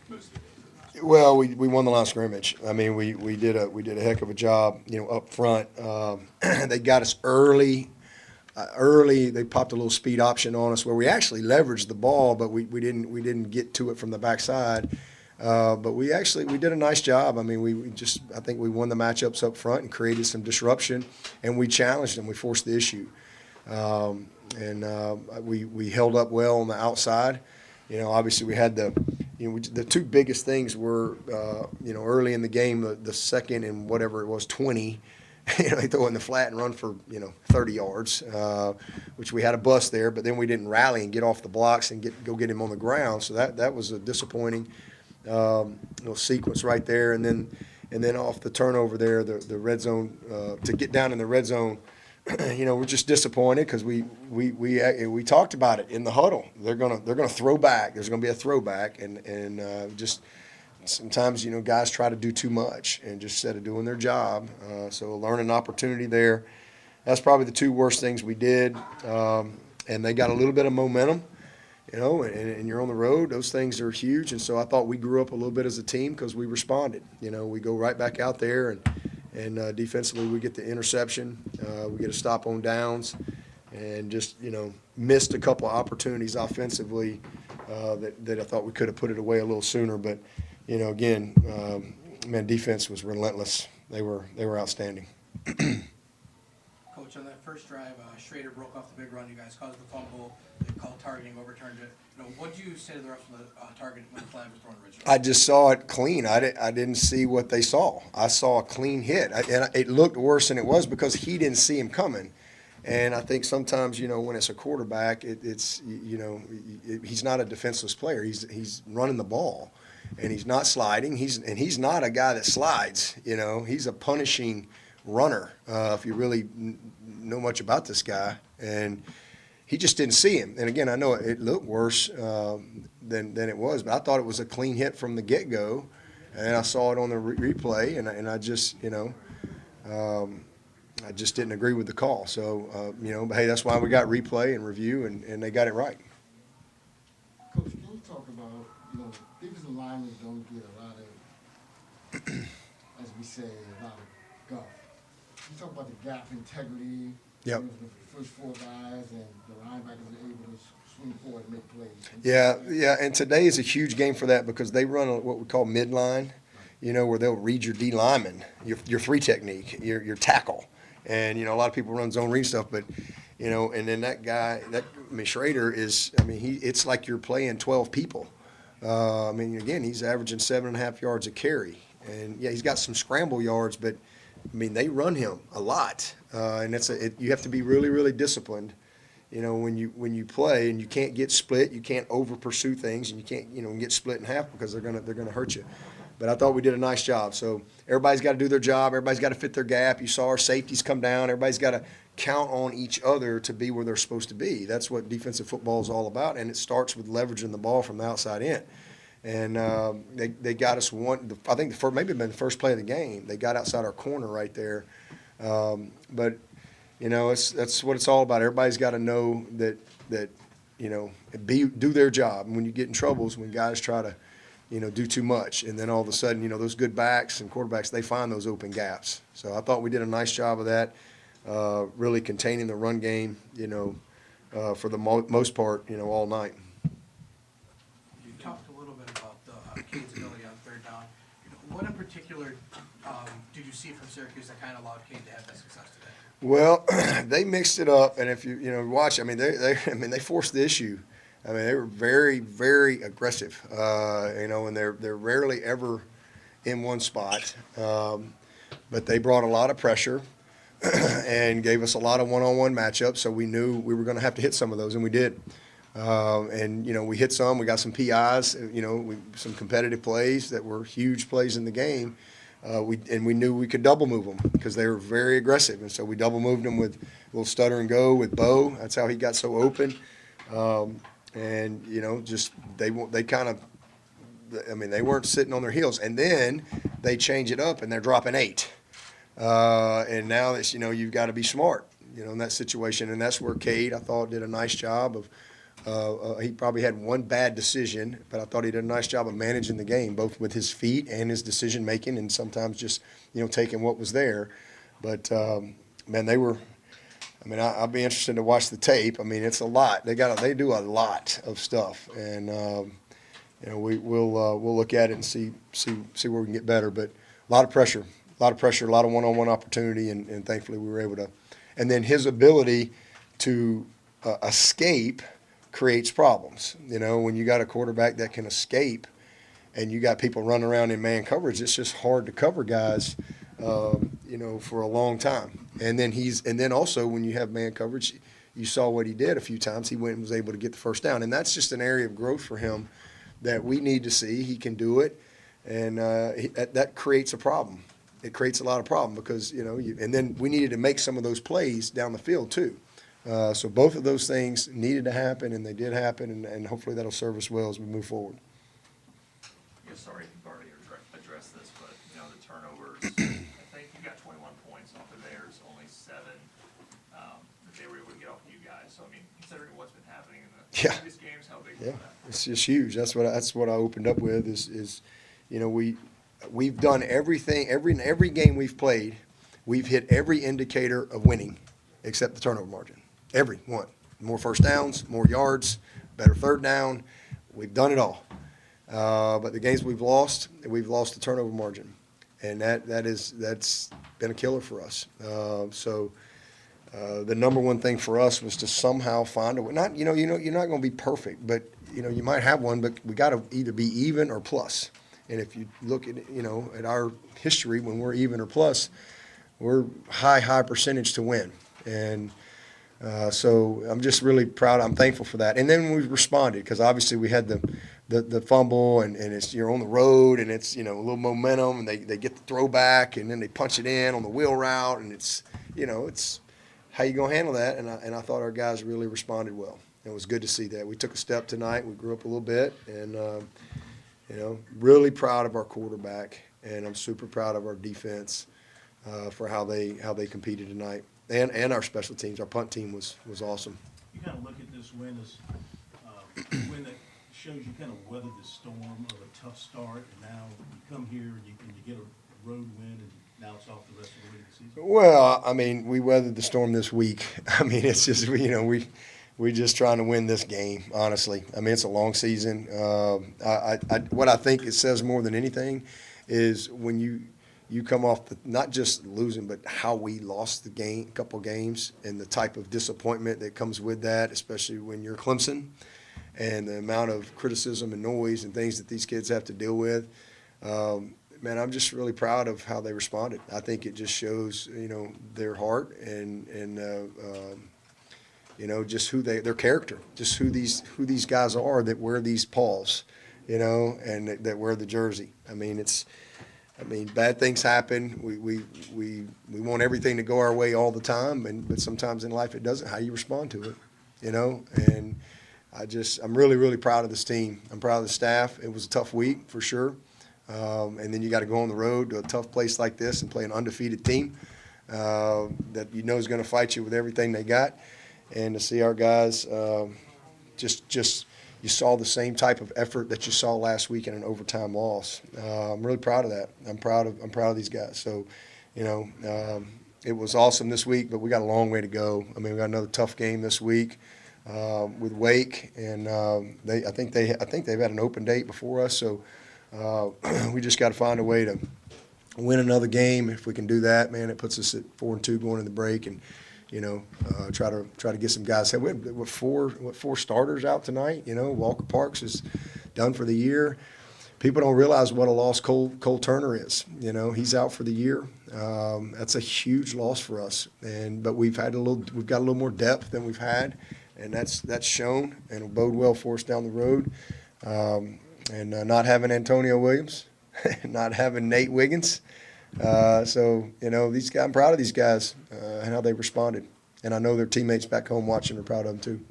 most of the days? Well, we won the line of scrimmage. I mean, we did a heck of a job, up front. They got us early. Early, they popped a little speed option on us where we actually leveraged the ball, but we didn't get to it from the backside. But we did a nice job. I mean, I think we won the matchups up front and created some disruption, and we challenged them. We forced the issue, and we held up well on the outside. Obviously we had the two biggest things were, early in the game, the second and whatever it was, 20. They throw it in the flat and run for 30 yards, which we had a bust there. But then we didn't rally and get off the blocks and go get him on the ground. So that was a disappointing little sequence right there. And then off the turnover there, the red zone, to get down in the red zone. We're just disappointed because we talked about it in the huddle. They're gonna throw back. There's gonna be a throwback, and just sometimes guys try to do too much and just instead of doing their job. So a learning opportunity there. That's probably the two worst things we did. And they got a little bit of momentum, and you're on the road. Those things are huge. And so I thought we grew up a little bit as a team because we responded. We go right back out there and defensively, we get the interception. We get a stop on downs, and just missed a couple of opportunities offensively that I thought we could have put it away a little sooner. But again, defense was relentless. They were outstanding. Coach, on that first drive, Schrader broke off the big run. You guys caused the fumble. They called targeting, overturned it. What did you say to the rest of the target when the flag was thrown originally? I just saw it clean. I didn't see what they saw. I saw a clean hit, and it looked worse than it was because he didn't see him coming. And I think sometimes, when it's a quarterback, he's not a defenseless player. He's running the ball, and he's not sliding. He's not a guy that slides. He's a punishing runner. If you really know much about this guy, and he just didn't see him. And again, I know it looked worse than it was, but I thought it was a clean hit from the get-go, and I saw it on the replay, and I just I just didn't agree with the call. So but hey, that's why we got replay and review, and they got it right. Coach, can you talk about defensive linemen don't get a lot of, as we say, a lot of guff. You talk about the gap integrity. Yep. The first four guys and the linebackers are able to swing forward and make plays. Yeah, and today is a huge game for that because they run what we call midline, where they'll read your D lineman, your three technique, your tackle. And, a lot of people run zone read stuff, but, and then that guy, Schrader it's like you're playing 12 people. Again, he's averaging 7.5 yards a carry. And, yeah, he's got some scramble yards, but, they run him a lot. And you have to be really, really disciplined, when you play, and you can't get split, you can't over pursue things, and you can't, get split in half because they're gonna hurt you. But I thought we did a nice job. So everybody's got to do their job. Everybody's got to fit their gap. You saw our safeties come down. Everybody's got to count on each other to be where they're supposed to be. That's what defensive football is all about, and it starts with leveraging the ball from the outside in. And they got us one. I think maybe been the first play of the game. They got outside our corner right there. But that's what it's all about. Everybody's got to know that do their job. And when you get in troubles, when guys try to do too much, and then all of a sudden, those good backs and quarterbacks, they find those open gaps. So I thought we did a nice job of that, really containing the run game, for the most part, all night. You talked a little bit about Cade's ability on third down. What in particular did you see from Syracuse that kind of allowed Cade to have that success today? Well, they mixed it up, and if you watch, they forced the issue. They were very, very aggressive, and they're rarely ever in one spot. But they brought a lot of pressure and gave us a lot of one-on-one matchups, so we knew we were going to have to hit some of those, and we did. We hit some. We got some PIs, some competitive plays that were huge plays in the game. We knew we could double move them because they were very aggressive, and so we double moved them with a little stutter and go with Bo. That's how he got so open. They weren't sitting on their heels. And then they change it up, and they're dropping 8. And now it's, you've got to be smart, in that situation. And that's where Cade, I thought, did a nice job He probably had one bad decision, but I thought he did a nice job of managing the game, both with his feet and his decision making, and sometimes just taking what was there. But man, they were. I mean, I'll be interested to watch the tape. I mean, it's a lot. They do a lot of stuff, and we'll look at it and see where we can get better. But a lot of pressure, a lot of one-on-one opportunity, and thankfully we were able to. And then his ability to escape creates problems. When you got a quarterback that can escape, and you got people running around in man coverage, it's just hard to cover guys, for a long time. And then also when you have man coverage, you saw what he did a few times. He went and was able to get the first down, and that's just an area of growth for him that we need to see. He can do it, and that creates a problem. It creates a lot of problem because and then we needed to make some of those plays down the field too. So both of those things needed to happen, and they did happen, and hopefully that'll serve us well as we move forward. Yeah, sorry if you've already addressed this, but the turnovers. I think you got 21 points off of theirs, only 7 that they were able to get off of you guys. So I mean, considering what's been happening in the previous games, how big was that? It's just huge. That's what I opened up with is we've done everything. Every game we've played, we've hit every indicator of winning except the turnover margin. Every one. More first downs, more yards, better third down. We've done it all. But the games we've lost the turnover margin, and that's been a killer for us. The number one thing for us was to somehow find a way. You're not going to be perfect, but you might have one, but we got to either be even or plus. And if you look at at our history, when we're even or plus, we're high percentage to win. And so I'm just really proud. I'm thankful for that. And then we responded because obviously we had the fumble, and it's you're on the road, and it's a little momentum, and they get the throwback, and then they punch it in on the wheel route, and it's how you gonna handle that. And I thought our guys really responded well. It was good to see that. We took a step tonight. We grew up a little bit, and really proud of our quarterback, and I'm super proud of our defense for how they competed tonight. And our special teams, our punt team was awesome. You kind of look at this win as a win that shows you kind of weathered the storm of a tough start, and now you come here and you get a road win, and now it's off the rest of the regular season. Well, I mean, we weathered the storm this week. I mean, it's just we just trying to win this game. Honestly, I mean, it's a long season. What I think it says more than anything is when you come off not just losing, but how we lost the couple games, and the type of disappointment that comes with that, especially when you're Clemson, and the amount of criticism and noise and things that these kids have to deal with. Man, I'm just really proud of how they responded. I think it just shows, their heart and just their character, just who these guys are that wear these paws, and that wear the jersey. I mean, bad things happen. We want everything to go our way all the time, but sometimes in life it doesn't. How you respond to it, And I'm really, really proud of this team. I'm proud of the staff. It was a tough week for sure, and then you got to go on the road to a tough place like this and play an undefeated team that is going to fight you with everything they got, and to see our guys just. You saw the same type of effort that you saw last week in an overtime loss. I'm really proud of that. I'm proud of these guys. So, it was awesome this week, but we got a long way to go. I mean, we got another tough game this week with Wake, and I think they've had an open date before us. So we just got to find a way to win another game. If we can do that, man, it puts us at 4-2 going in the break, and try to get some guys. We had four starters out tonight. Walker Parks is done for the year. People don't realize what a loss Cole Turner is. He's out for the year. That's a huge loss for us. But we've got a little more depth than we've had, and that's shown and will bode well for us down the road. Not having Antonio Williams, not having Nate Wiggins. These guys, I'm proud of these guys and how they responded. And I know their teammates back home watching are proud of them too.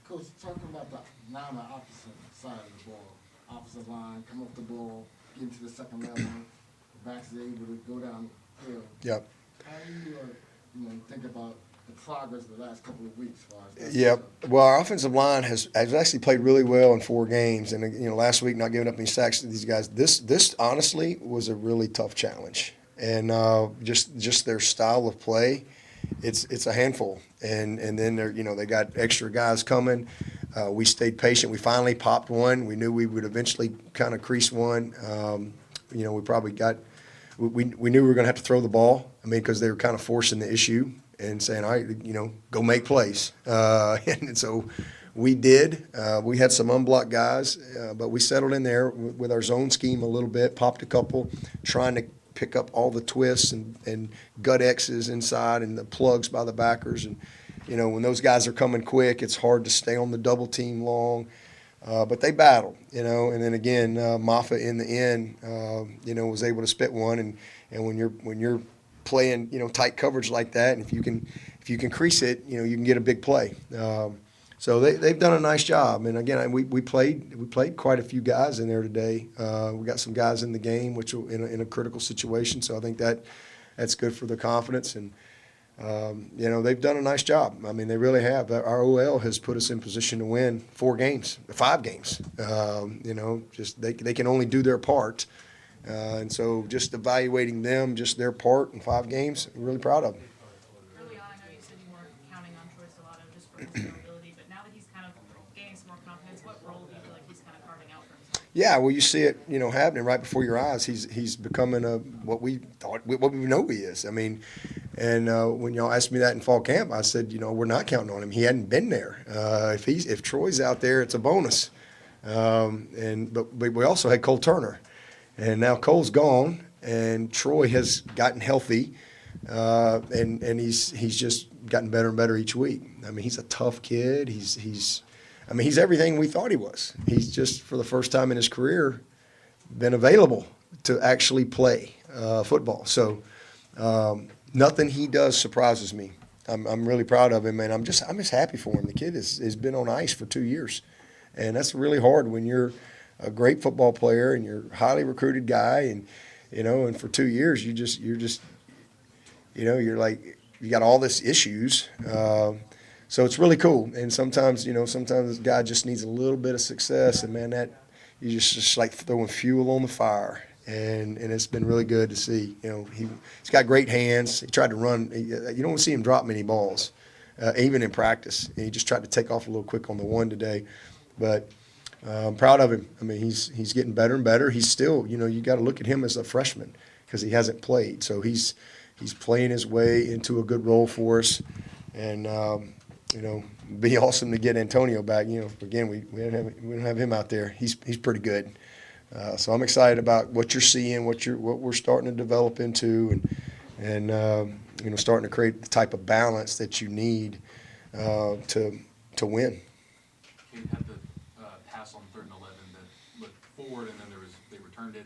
Coach, talking about now on the opposite side of the ball, opposite line, come off the ball, get into the second level, the backs are able to go down the field. Yep. How do you think about the progress the last couple of weeks as far as that. Yep. Well, our offensive line has actually played really well in 4 games, and last week not giving up any sacks to these guys. This honestly was a really tough challenge, and just their style of play, it's a handful. And then they got extra guys coming. We stayed patient. We finally popped one. We knew we would eventually kind of crease one. We probably got. We knew we were going to have to throw the ball. I mean, because they were kind of forcing the issue and saying, all right, go make plays. And so we did. We had some unblocked guys, but we settled in there with our zone scheme a little bit, popped a couple, trying to pick up all the twists and gut X's inside and the plugs by the backers. And, when those guys are coming quick, it's hard to stay on the double team long. But they battled, and then again, Moffitt in the end, was able to spit one. And when you're playing, tight coverage like that, and if you can crease it, you can get a big play. So they've done a nice job. And again, we played quite a few guys in there today. We got some guys in the game, which in a critical situation. So I think that's good for the confidence. And they've done a nice job. I mean, they really have. Our OL has put us in position to win 5 games. Just they can only do their part. And so just evaluating them, just their part in 5 games, I'm really proud of them. Early on, I know you said you weren't counting on Troy Stellato just for his durability, but now that he's kind of gaining some more confidence, what role do you feel like he's kind of carving out for himself? Yeah, well, you see it, happening right before your eyes. He's becoming what we know he is. I mean, and when y'all asked me that in fall camp, I said, we're not counting on him. He hadn't been there. If Troy's out there, it's a bonus. But we also had Cole Turner, and now Cole's gone, and Troy has gotten healthy, and he's just gotten better and better each week. I mean, he's a tough kid. He's everything we thought he was. He's just, for the first time in his career, been available to actually play football. So nothing he does surprises me. I'm really proud of him, and I'm just happy for him. The kid has been on ice for 2 years, and that's really hard when you're a great football player and you're a highly recruited guy, and and for 2 years you're like you got all this issues. So it's really cool. And sometimes this guy just needs a little bit of success, and man, that you just like throwing fuel on the fire. And it's been really good to see. He's got great hands. He tried to run. You don't see him drop many balls, even in practice. And he just tried to take off a little quick on the one today. But I'm proud of him. I mean, he's getting better and better. He's still, you got to look at him as a freshman because he hasn't played. So he's playing his way into a good role for us. And be awesome to get Antonio back. Again, we don't have him out there. He's pretty good. So I'm excited about what you're seeing, what we're starting to develop into, and starting to create the type of balance that you need to win. They had the pass on 3rd and 11 that looked forward, and then they returned it.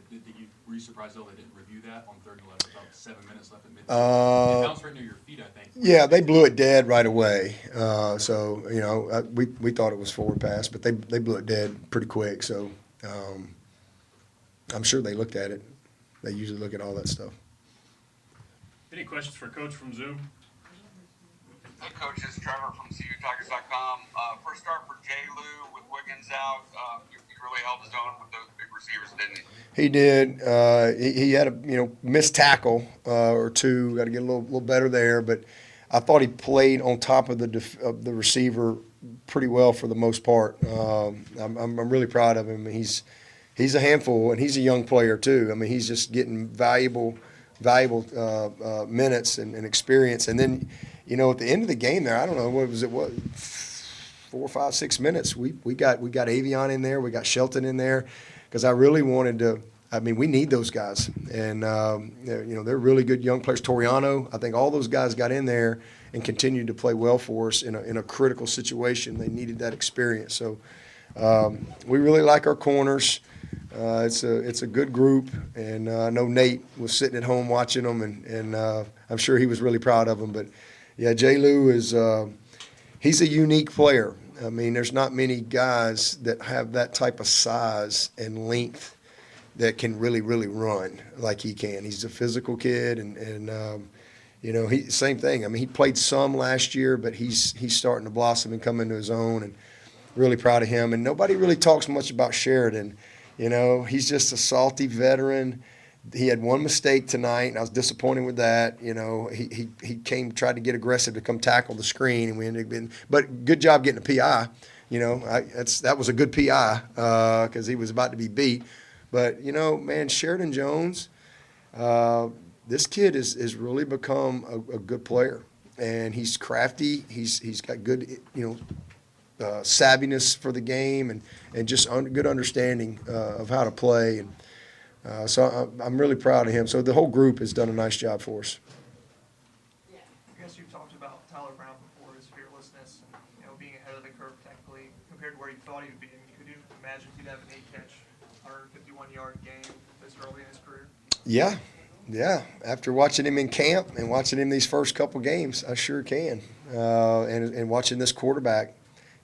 Were you surprised though they didn't review that on 3rd and 11? About 7 minutes left in mid. It bounced right near your feet, I think. Yeah, they blew it dead right away. We thought it was forward pass, but they blew it dead pretty quick. So I'm sure they looked at it. They usually look at all that stuff. Any questions for Coach from Zoom? Hey, Coach, this is Trevor from CUTigers.com. First start for Jay Lou with Wiggins out. You really held his own with those big receivers, didn't he? He did. He had a missed tackle or two. Got to get a little better there, but I thought he played on top of the receiver pretty well for the most part. I'm really proud of him. He's a handful, and he's a young player too. I mean, he's just getting valuable minutes and experience. And then, at the end of the game there, I don't know, what 4, 5, 6 minutes, we got Avion in there, we got Shelton in there, because I really wanted to. I mean, we need those guys, and they're really good young players. Toriano, I think all those guys got in there and continued to play well for us in a critical situation. They needed that experience, so we really like our corners. It's a good group, and I know Nate was sitting at home watching them, and I'm sure he was really proud of them. But yeah, Jay Lou is he's a unique player. I mean, there's not many guys that have that type of size and length that can really run like he can. He's a physical kid, and You know, same thing. I mean, he played some last year, but he's starting to blossom and come into his own, and really proud of him. And nobody really talks much about Sheridan. You know, he's just a salty veteran. He had one mistake tonight, and I was disappointed with that. You know, he tried to get aggressive to come tackle the screen, and we ended up being. But good job getting a PI. You know, that was a good PI because he was about to be beat. But you know, man, Sheridan Jones, this kid has really become a good player, and he's crafty. He's got good, savviness for the game, and just good understanding of how to play. And so I'm really proud of him. So the whole group has done a nice job for us. I guess you've talked about Tyler Brown before, his fearlessness, and, being ahead of the curve technically compared to where you thought he would be. I mean, could you imagine he'd have an 8-catch, 151-yard game this early in his career? Yeah. After watching him in camp and watching him these first couple games, I sure can. And watching this quarterback,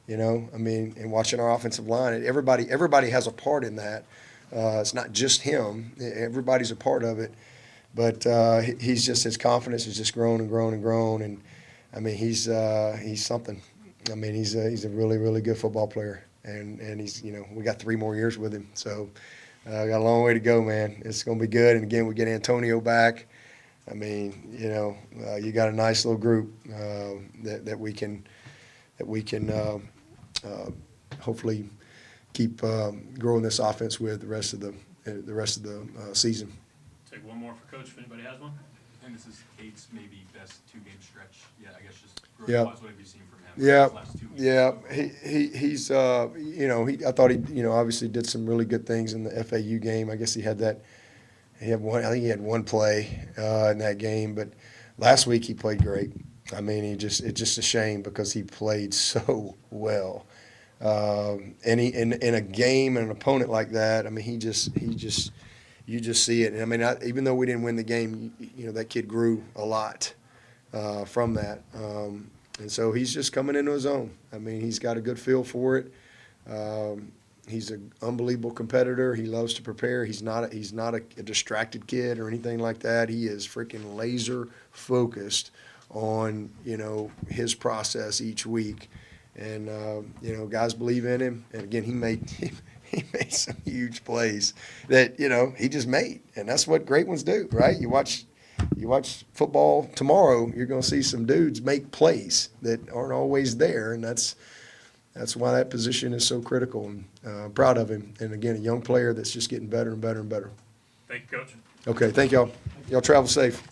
and watching our offensive line, everybody has a part in that. It's not just him; everybody's a part of it. But he's just, his confidence has just grown and grown and grown. And I mean, he's something. I mean, he's a really, really good football player. And he's, we got 3 more years with him. So got a long way to go, man. It's going to be good. And again, we get Antonio back. I mean, you got a nice little group that we can hopefully keep growing this offense with the rest of the season. Take one more for Coach if anybody has one. And this is Kate's maybe best 2-game stretch. Yeah, I guess just Yeah. growth-wise, what have you seen from him? Yeah, these last 2 weeks? yeah. He's I thought he obviously did some really good things in the FAU game. I guess he had that. I think he had one play in that game, but last week he played great. I mean, it's just a shame because he played so well. And in a game and an opponent like that, I mean, you just see it. And I mean, even though we didn't win the game, that kid grew a lot from that. And so he's just coming into his own. I mean, he's got a good feel for it. He's an unbelievable competitor. He loves to prepare. He's not a distracted kid or anything like that. He is freaking laser focused on, his process each week. And, guys believe in him. And again, he made some huge plays that, he just made. And that's what great ones do, right? You watch football tomorrow, you're going to see some dudes make plays that aren't always there. And that's why that position is so critical. And I'm proud of him. And again, a young player that's just getting better and better and better. Thank you, Coach. Okay, thank y'all. Y'all travel safe.